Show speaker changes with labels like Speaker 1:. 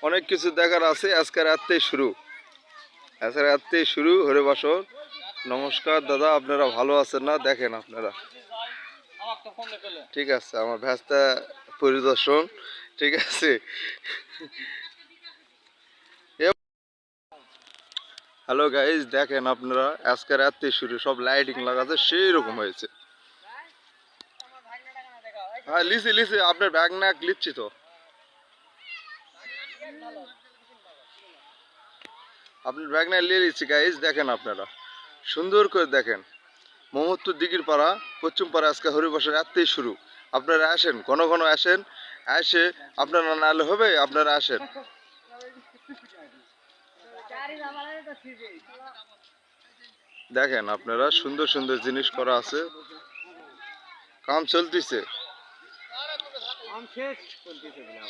Speaker 1: অনেক কিছু দেখার আছে। আজকে রাত্রেই শুরু হরিবাসর। নমস্কার দাদা, আপনারা ভালো আছেন না? দেখেন আপনারা, ঠিক আছে, আমার ভ্যাস্তা পরিদর্শন, ঠিক আছে। হ্যালো গাইজ, দেখেন আপনারা, আজকে রাত্রে শুরু, সব লাইটিং লাগাচ্ছে, সেই রকম হয়েছে। হ্যাঁ লিছি আপনার ব্যাগ না লিচ্ছি তো। আপনার ব্যাগ না নিয়ে নিচ্ছি গাইজ, দেখেন আপনারা সুন্দর করে দেখেন। মোহাম্মদপুর দিঘির পাড়া, পশ্চিম পাড়া, আজকে হরিবাসর রাত্রেই শুরু। আপনারা আসেন, ঘন ঘন আসেন, এসে আপনারা না হলে হবে, আপনারা আসেন। দেখেন আপনারা, সুন্দর সুন্দর জিনিস করা আছে, কাম চলতেছে।